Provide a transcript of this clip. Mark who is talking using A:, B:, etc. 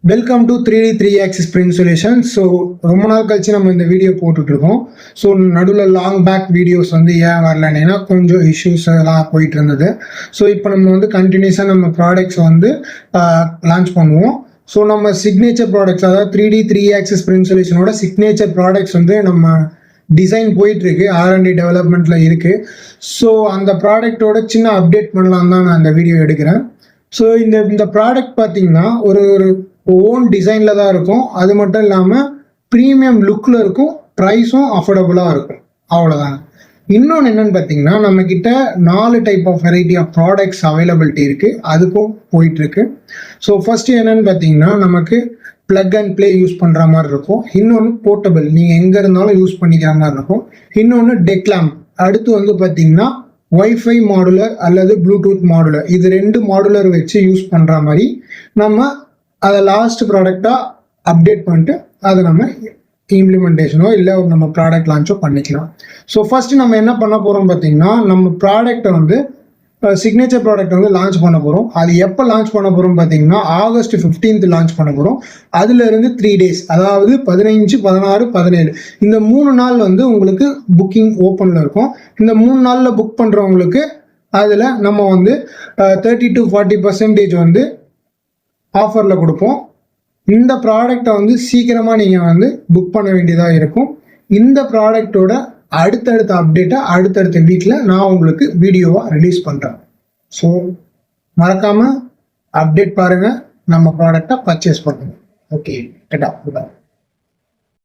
A: Welcome to 3D 3 axis print solution. So ரொம்ப நாள் கழிச்சு நம்ம இந்த வீடியோ போட்டுட்ருக்கோம். ஸோ நடுவில் லாங் பேக் வீடியோஸ் வந்து ஏன் வரலன்னா கொஞ்சம் இஷ்யூஸ் எல்லாம் போயிட்டு இருந்தது. ஸோ இப்போ நம்ம வந்து கண்டினியூஸாக நம்ம ப்ராடக்ட்ஸ் வந்து லான்ச் பண்ணுவோம். ஸோ நம்ம சிக்னேச்சர் ப்ராடக்ட்ஸ், அதாவது 3D 3 axis print solutionோட சிக்னேச்சர் ப்ராடக்ட்ஸ் வந்து நம்ம டிசைன் போயிட்டுருக்கு, R&D டெவலப்மெண்ட்டில் இருக்குது. ஸோ அந்த ப்ராடக்டோட சின்ன அப்டேட் பண்ணலாம் தான் நான் இந்த வீடியோ எடுக்கிறேன். ஸோ இந்த ப்ராடக்ட் பார்த்தீங்கன்னா ஒரு ஓன் டிசைனில் தான் இருக்கும். அது மட்டும் இல்லாமல் ப்ரீமியம் லுக்கில் இருக்கும், ப்ரைஸும் அஃபோர்டபுளாக இருக்கும், அவ்வளோதாங்க. இன்னொன்று என்னென்னு பார்த்தீங்கன்னா, நம்மக்கிட்ட 4 type of variety of products availability இருக்குது, அதுக்கும் போயிட்டுருக்கு. ஸோ ஃபஸ்ட்டு என்னென்னு பார்த்தீங்கன்னா, நமக்கு ப்ளக் அண்ட் ப்ளே யூஸ் பண்ணுற மாதிரி இருக்கும். இன்னொன்று போர்ட்டபிள், நீங்கள் எங்கே இருந்தாலும் யூஸ் பண்ணிக்கிற மாதிரி இருக்கும். இன்னொன்று டெக் லேம்ப். அடுத்து வந்து பார்த்தீங்கன்னா ஒய்ஃபை மாடுலர் அல்லது ப்ளூடூத் மாடுலர், இது 2 மாடுலர் வச்சு யூஸ் பண்ணுற மாதிரி நம்ம அதை லாஸ்ட் ப்ராடக்டாக அப்டேட் பண்ணிட்டு அதை நம்ம இம்ப்ளிமெண்டேஷனோ இல்லை நம்ம ப்ராடக்ட் லான்ச்சோ பண்ணிக்கலாம். ஸோ ஃபஸ்ட்டு நம்ம என்ன பண்ண போகிறோம் பார்த்தீங்கன்னா, நம்ம ப்ராடக்டை வந்து சிக்னேச்சர் ப்ராடக்ட் வந்து லான்ச் பண்ண போகிறோம். அது எப்போ லான்ச் பண்ண போகிறோம் பார்த்தீங்கன்னா, August 15th லான்ச் பண்ண போகிறோம். அதுலேருந்து 3 days, அதாவது 15, 16, 17 இந்த 3 நாள் வந்து உங்களுக்கு புக்கிங் ஓப்பனில் இருக்கும். இந்த 3 நாளில் புக் பண்ணுறவங்களுக்கு அதில் நம்ம வந்து 30 to 40% வந்து ஆஃபரில் கொடுப்போம். இந்த ப்ராடக்டை வந்து சீக்கிரமாக நீங்கள் வந்து புக் பண்ண வேண்டியதாக இருக்கும். இந்த ப்ராடக்டோட அடுத்தடுத்த அப்டேட்டை அடுத்தடுத்த வீக்கில் நான் உங்களுக்கு வீடியோவாக ரிலீஸ் பண்ணுறேன். ஸோ மறக்காமல் அப்டேட் பாருங்கள், நம்ம ப்ராடக்டை பர்ச்சேஸ் பண்ணுங்கள். ஓகே, கேட்டா.